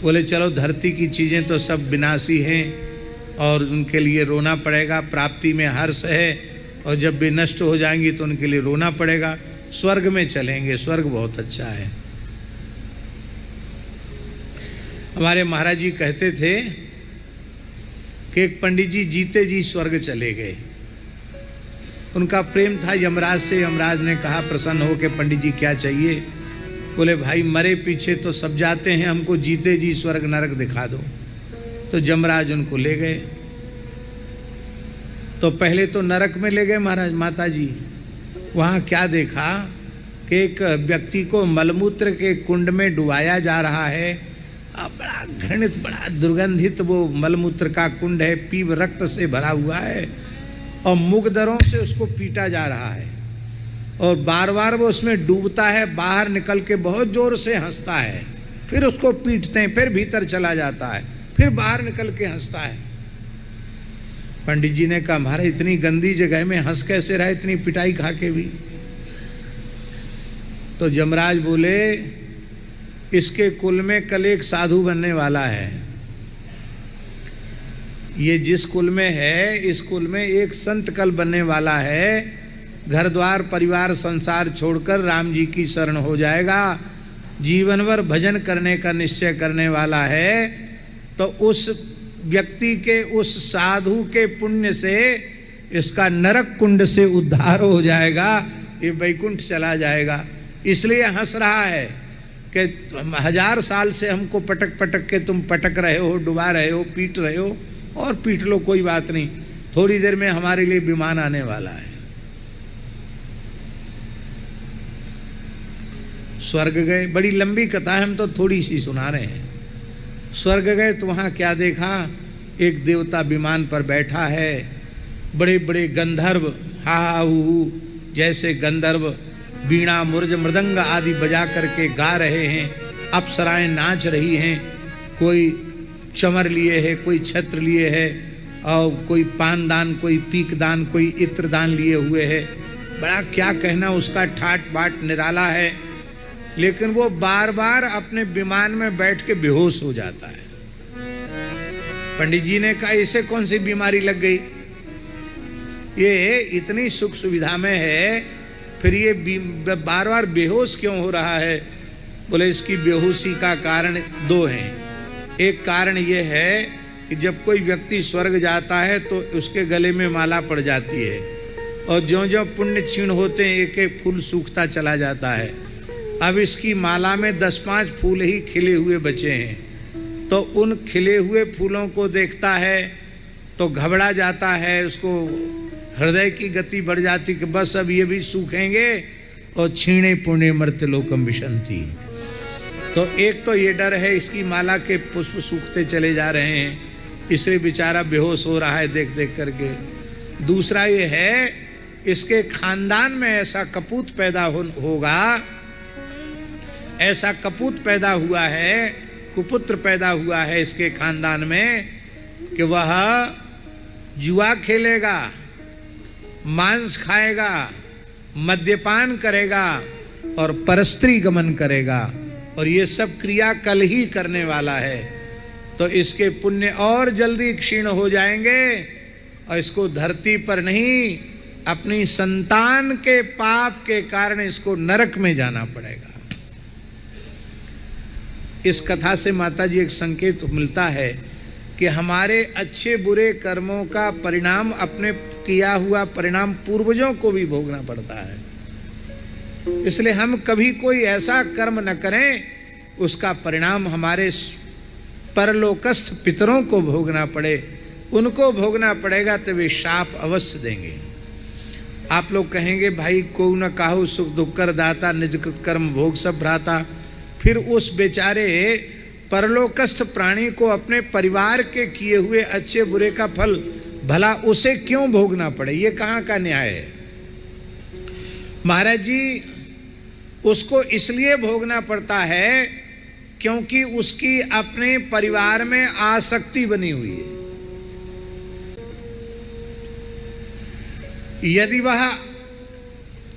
बोले चलो धरती की चीज़ें तो सब विनाशी हैं और उनके लिए रोना पड़ेगा, प्राप्ति में हर्ष है, और जब भी नष्ट हो जाएंगी तो उनके लिए रोना पड़ेगा। स्वर्ग में चलेंगे, स्वर्ग बहुत अच्छा है। हमारे महाराज जी कहते थे कि एक पंडित जी जीते जी स्वर्ग चले गए। उनका प्रेम था यमराज से। यमराज ने कहा प्रसन्न हो के पंडित जी क्या चाहिए? बोले भाई मरे पीछे तो सब जाते हैं, हमको जीते जी स्वर्ग नरक दिखा दो। तो यमराज उनको ले गए। तो पहले तो नरक में ले गए महाराज माता जी। वहाँ क्या देखा कि एक व्यक्ति को मलमूत्र के कुंड में डुबाया जा रहा है। बड़ा घृणित, बड़ा दुर्गंधित वो मलमूत्र का कुंड है, पीव रक्त से भरा हुआ है, और मुगदरों से उसको पीटा जा रहा है। और बार बार वो उसमें डूबता है, बाहर निकल के बहुत जोर से हंसता है, फिर उसको पीटते हैं, फिर भीतर चला जाता है, फिर बाहर निकल के हंसता है। पंडित जी ने कहा महाराज इतनी गंदी जगह में हंस कैसे रहा, इतनी पिटाई खा के भी? तो यमराज बोले इसके कुल में कल एक साधु बनने वाला है। ये जिस कुल में है, इस कुल में एक संत कल बनने वाला है। घर द्वार परिवार संसार छोड़कर राम जी की शरण हो जाएगा, जीवन भर भजन करने का निश्चय करने वाला है। तो उस व्यक्ति के, उस साधु के पुण्य से इसका नरक कुंड से उद्धार हो जाएगा, ये वैकुंठ चला जाएगा। इसलिए हंस रहा है कि 1000 साल से हमको पटक पटक के तुम पटक रहे हो, डुबा रहे हो, पीट रहे हो, और पीट लो कोई बात नहीं, थोड़ी देर में हमारे लिए विमान आने वाला है। स्वर्ग गए, बड़ी लंबी कथा है, हम तो थोड़ी सी सुना रहे हैं। स्वर्ग गए तो वहाँ क्या देखा, एक देवता विमान पर बैठा है, बड़े बड़े गंधर्व हा हा हू जैसे गंधर्व बीणा मुर्ज मृदंग आदि बजा करके गा रहे हैं, अप्सराएं नाच रही हैं, कोई चमर लिए है, कोई छत्र लिए है, और कोई पानदान, कोई पीकदान, कोई इत्रदान लिए हुए है। बड़ा क्या कहना उसका, ठाट बाट निराला है। लेकिन वो बार बार अपने विमान में बैठ के बेहोश हो जाता है। पंडित जी ने कहा इसे कौन सी बीमारी लग गई, ये इतनी सुख सुविधा में है, फिर ये बार बार बेहोश क्यों हो रहा है? बोले इसकी बेहोशी का कारण 2 हैं। एक कारण ये है कि जब कोई व्यक्ति स्वर्ग जाता है तो उसके गले में माला पड़ जाती है, और ज्यों ज्यों पुण्य क्षीण होते हैं एक एक फूल सूखता चला जाता है। अब इसकी माला में 10-5 फूल ही खिले हुए बचे हैं, तो उन खिले हुए फूलों को देखता है तो घबरा जाता है, उसको हृदय की गति बढ़ जाती कि बस अब ये भी सूखेंगे, और छीणे पुण्य मर्त्य लोकम विशंति। तो एक तो ये डर है इसकी माला के पुष्प सूखते चले जा रहे हैं, इससे बेचारा बेहोश हो रहा है देख देख करके। दूसरा ये है इसके खानदान में ऐसा कपूत पैदा होगा, ऐसा कपूत पैदा हुआ है, कुपुत्र पैदा हुआ है इसके खानदान में कि वह जुआ खेलेगा, मांस खाएगा, मद्यपान करेगा और परस्त्री गमन करेगा, और ये सब क्रिया कल ही करने वाला है। तो इसके पुण्य और जल्दी क्षीण हो जाएंगे, और इसको धरती पर नहीं, अपनी संतान के पाप के कारण इसको नरक में जाना पड़ेगा। इस कथा से माता जी एक संकेत मिलता है कि हमारे अच्छे बुरे कर्मों का परिणाम, अपने किया हुआ परिणाम पूर्वजों को भी भोगना पड़ता है। इसलिए हम कभी कोई ऐसा कर्म न करें उसका परिणाम हमारे परलोकस्थ पितरों को भोगना पड़े, उनको भोगना पड़ेगा तो वे शाप अवश्य देंगे। आप लोग कहेंगे भाई को न काहू सुख दुख कर दाता, निज कृत कर्म भोग सब भ्राता। फिर उस बेचारे परलोकस्थ प्राणी को अपने परिवार के किए हुए अच्छे बुरे का फल भला उसे क्यों भोगना पड़े, ये कहाँ का न्याय है? महाराज जी उसको इसलिए भोगना पड़ता है क्योंकि उसकी अपने परिवार में आसक्ति बनी हुई है। यदि वह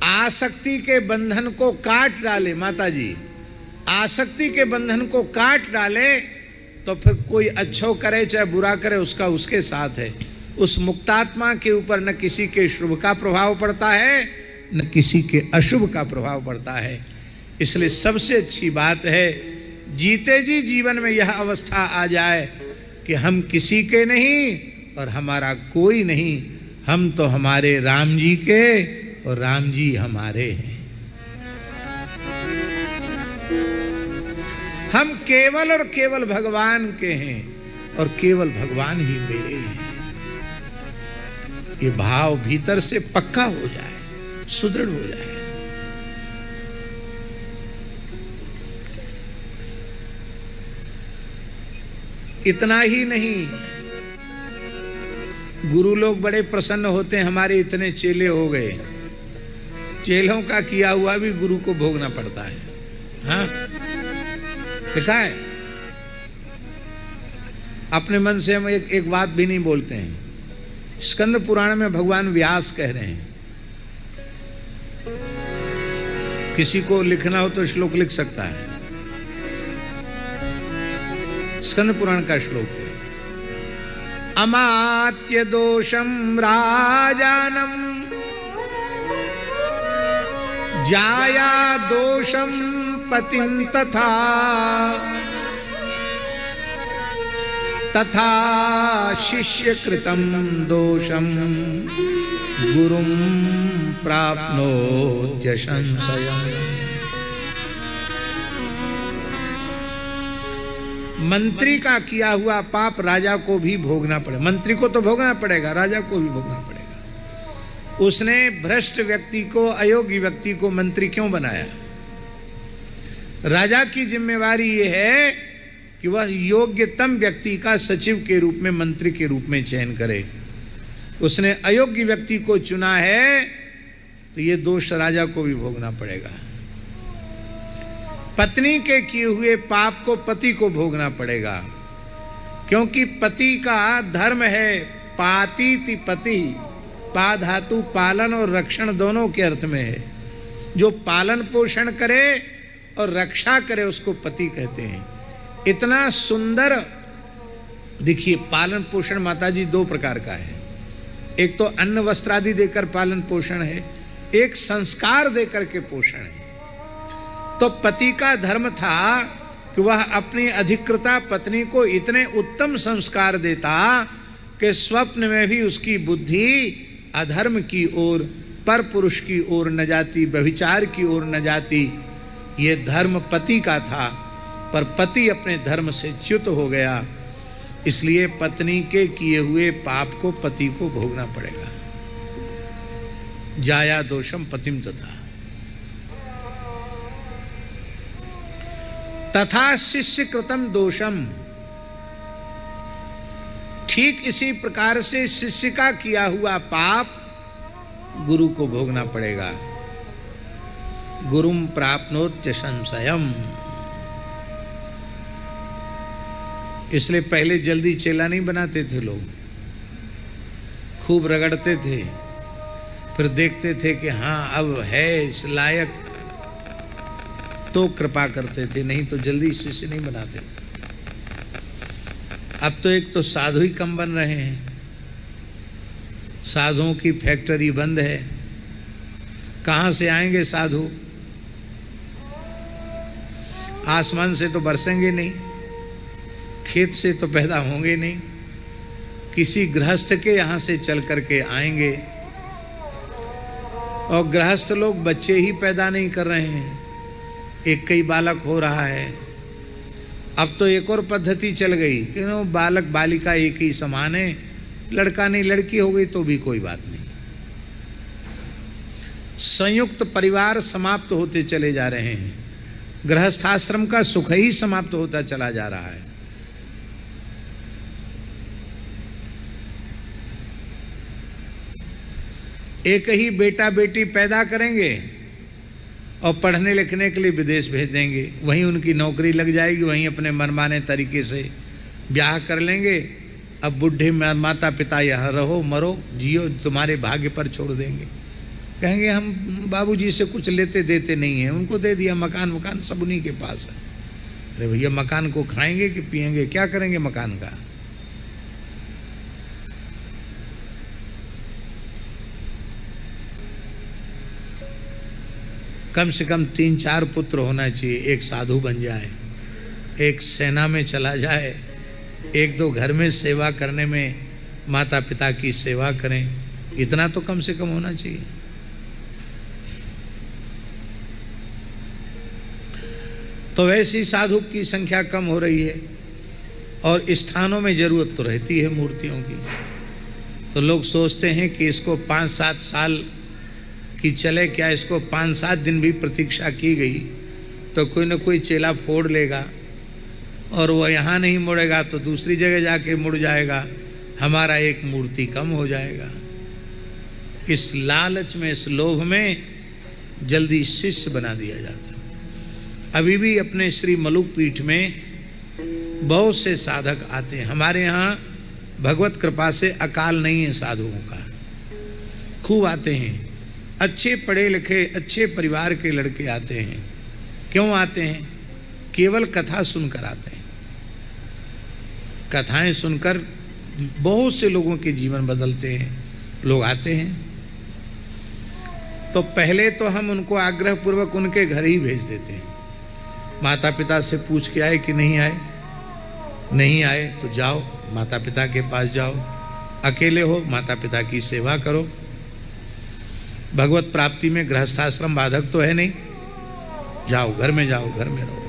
आसक्ति के बंधन को काट डाले, माता जी आसक्ति के बंधन को काट डाले, तो फिर कोई अच्छो करे चाहे बुरा करे, उसका उसके साथ है। उस मुक्तात्मा के ऊपर न किसी के शुभ का प्रभाव पड़ता है न किसी के अशुभ का प्रभाव पड़ता है। इसलिए सबसे अच्छी बात है जीते जी जीवन में यह अवस्था आ जाए कि हम किसी के नहीं और हमारा कोई नहीं, हम तो हमारे राम जी के और राम जी हमारे हैं। हम केवल और केवल भगवान के हैं और केवल भगवान ही मेरे हैं। ये भाव भीतर से पक्का हो जाए, सुदृढ़ हो जाए। इतना ही नहीं, गुरु लोग बड़े प्रसन्न होते हैं, हमारे इतने चेले हो गए। चेलों का किया हुआ भी गुरु को भोगना पड़ता है। हाँ, लिखा है। अपने मन से हम एक बात भी नहीं बोलते हैं। स्कंद पुराण में भगवान व्यास कह रहे हैं, किसी को लिखना हो तो श्लोक लिख सकता है। स्कंद पुराण का श्लोक है, अमात्य दोषम राजानम जाया दोषम पतिं तथा तथा शिष्य कृतं दोषम गुरुं प्राप्नोत्य संशयम्। मंत्री का किया हुआ पाप राजा को भी भोगना पड़ेगा। मंत्री को तो भोगना पड़ेगा, राजा को भी भोगना पड़ेगा। उसने भ्रष्ट व्यक्ति को, अयोग्य व्यक्ति को मंत्री क्यों बनाया? राजा की जिम्मेवारी यह है कि वह योग्यतम व्यक्ति का सचिव के रूप में, मंत्री के रूप में चयन करे। उसने अयोग्य व्यक्ति को चुना है तो यह दोष राजा को भी भोगना पड़ेगा। पत्नी के किए हुए पाप को पति को भोगना पड़ेगा, क्योंकि पति का धर्म है पातीति पति। पा धातु पालन और रक्षण दोनों के अर्थ में है। जो पालन पोषण करे और रक्षा करे उसको पति कहते हैं। इतना सुंदर देखिए, पालन पोषण माताजी दो प्रकार का है। एक तो अन्न वस्त्र आदि देकर पालन पोषण है, एक संस्कार देकर के पोषण है। तो पति का धर्म था कि वह अपनी अधिकृता पत्नी को इतने उत्तम संस्कार देता कि स्वप्न में भी उसकी बुद्धि अधर्म की ओर, पर पुरुष की ओर न जाती, व्यभिचार की ओर न जाती। ये धर्म पति का था, पर पति अपने धर्म से च्युत हो गया। इसलिए पत्नी के किए हुए पाप को पति को भोगना पड़ेगा। जाया दोषम पतिम तथा तथा शिष्य कृतम दोषम। ठीक इसी प्रकार से शिष्य का किया हुआ पाप गुरु को भोगना पड़ेगा। गुरुम प्राप्नोत्य संशयम। इसलिए पहले जल्दी चेला नहीं बनाते थे लोग, खूब रगड़ते थे, फिर देखते थे कि हाँ अब है इस लायक तो कृपा करते थे, नहीं तो जल्दी शिष्य नहीं बनाते। अब तो एक तो साधु ही कम बन रहे हैं, साधुओं की फैक्ट्री बंद है। कहाँ से आएंगे साधु? आसमान से तो बरसेंगे नहीं, खेत से तो पैदा होंगे नहीं, किसी गृहस्थ के यहाँ से चल करके आएंगे। और गृहस्थ लोग बच्चे ही पैदा नहीं कर रहे हैं, एक कई बालक हो रहा है। अब तो एक और पद्धति चल गई कि बालक बालिका एक ही समान है, लड़का नहीं लड़की हो गई तो भी कोई बात नहीं। संयुक्त परिवार समाप्त होते चले जा रहे हैं, गृहस्थाश्रम का सुख ही समाप्त होता चला जा रहा है। एक ही बेटा बेटी पैदा करेंगे और पढ़ने लिखने के लिए विदेश भेज देंगे, वहीं उनकी नौकरी लग जाएगी, वहीं अपने मनमाने तरीके से ब्याह कर लेंगे। अब बुढ़े माता पिता यहाँ रहो मरो जियो, तुम्हारे भाग्य पर छोड़ देंगे। कहेंगे हम बाबूजी से कुछ लेते देते नहीं हैं, उनको दे दिया, मकान सब उन्हीं के पास है। अरे भैया मकान को खाएंगे कि पिएंगे, क्या करेंगे मकान का? कम से कम 3-4 पुत्र होना चाहिए, एक साधु बन जाए, एक सेना में चला जाए, 1-2 घर में सेवा करने में माता पिता की सेवा करें, इतना तो कम से कम होना चाहिए। तो वैसी साधु की संख्या कम हो रही है और स्थानों में जरूरत तो रहती है मूर्तियों की। तो लोग सोचते हैं कि इसको 5-7 साल की चले, क्या इसको 5-7 दिन भी प्रतीक्षा की गई तो कोई न कोई चेला फोड़ लेगा और वह यहाँ नहीं मुड़ेगा तो दूसरी जगह जाके मुड़ जाएगा, हमारा एक मूर्ति कम हो जाएगा। इस लालच में, इस लोभ में जल्दी शिष्य बना दिया जाता है। अभी भी अपने श्री मलुक पीठ में बहुत से साधक आते हैं। हमारे यहाँ भगवत कृपा से अकाल नहीं है साधुओं का, खूब आते हैं। अच्छे पढ़े लिखे अच्छे परिवार के लड़के आते हैं। क्यों आते हैं? केवल कथा सुनकर आते हैं। कथाएं सुनकर बहुत से लोगों के जीवन बदलते हैं, लोग आते हैं। तो पहले तो हम उनको आग्रह पूर्वक उनके घर ही भेज देते हैं। माता पिता से पूछ के आए कि नहीं आए, नहीं आए तो जाओ माता पिता के पास जाओ, अकेले हो माता पिता की सेवा करो। भगवत प्राप्ति में गृहस्थाश्रम बाधक तो है नहीं, जाओ घर में, जाओ घर में रहो।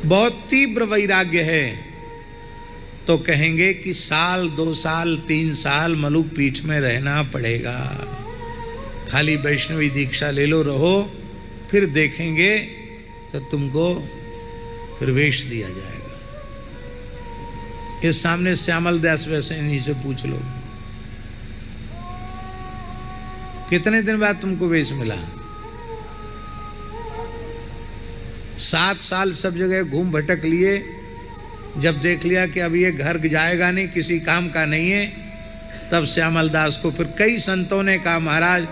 बहुत तीव्र वैराग्य है तो कहेंगे कि 1, 2 साल 3 साल मलुक पीठ में रहना पड़ेगा, खाली वैष्णवी दीक्षा ले लो, रहो, फिर देखेंगे तो तुमको फिर वेश दिया जाएगा। इस सामने श्यामल दास वैसे इन्हीं से पूछ लो, कितने दिन बाद तुमको वेश मिला? 7 साल सब जगह घूम भटक लिए, जब देख लिया कि अब ये घर जाएगा नहीं, किसी काम का नहीं है, तब श्यामल दास को फिर कई संतों ने कहा महाराज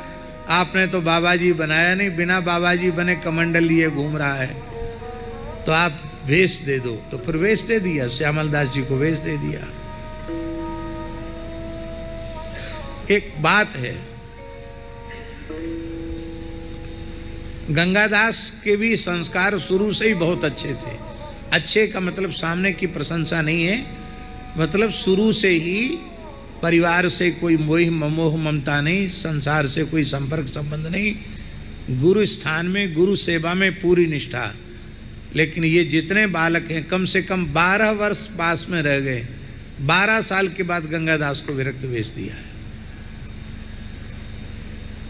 आपने तो बाबा जी बनाया नहीं, बिना बाबा जी बने कमंडल लिए घूम रहा है, तो आप वेश दे दो। तो फिर वेश दे दिया, श्यामल दास जी को वेश दे दिया। एक बात है, गंगादास के भी संस्कार शुरू से ही बहुत अच्छे थे। अच्छे का मतलब सामने की प्रशंसा नहीं है, मतलब शुरू से ही परिवार से कोई मोह ममता नहीं, संसार से कोई संपर्क संबंध नहीं, गुरु स्थान में गुरु सेवा में पूरी निष्ठा। लेकिन ये जितने बालक हैं कम से कम 12 वर्ष पास में रह गए, 12 साल के बाद गंगादास को विरक्त वेश दिया है।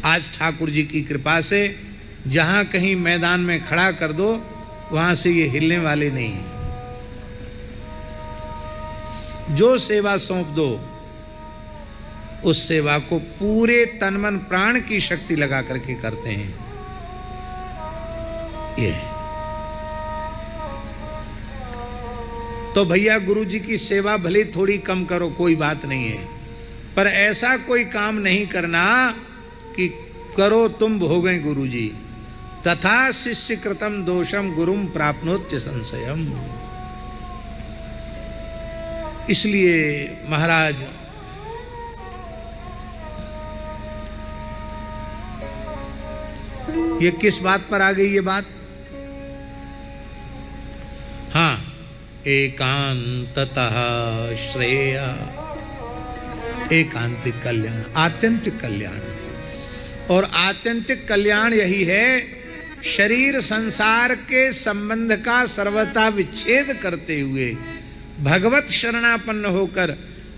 आज ठाकुर जी की कृपा से जहां कहीं मैदान में खड़ा कर दो वहां से ये हिलने वाले नहीं है। जो सेवा सौंप दो उस सेवा को पूरे तन मन प्राण की शक्ति लगा करके करते हैं। ये तो भैया गुरु जी की सेवा भले थोड़ी कम करो, कोई बात नहीं है, पर ऐसा कोई काम नहीं करना कि करो तुम भोगें गुरु जी। तथा शिष्य कृतम दोषम गुरुम प्राप्नोत्य संशयम। इसलिए महाराज ये किस बात पर आ गई ये बात? हाँ, एकांततः श्रेय, एकांतिक कल्याण, आत्यंतिक कल्याण। और आत्यंतिक कल्याण यही है, शरीर संसार के संबंध का सर्वथा विच्छेद करते हुए भगवत शरणापन्न होकर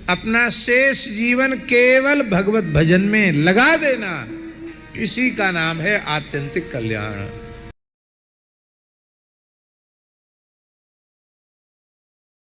अपना शेष जीवन केवल भगवत भजन में लगा देना, इसी का नाम है आत्यंतिक कल्याण।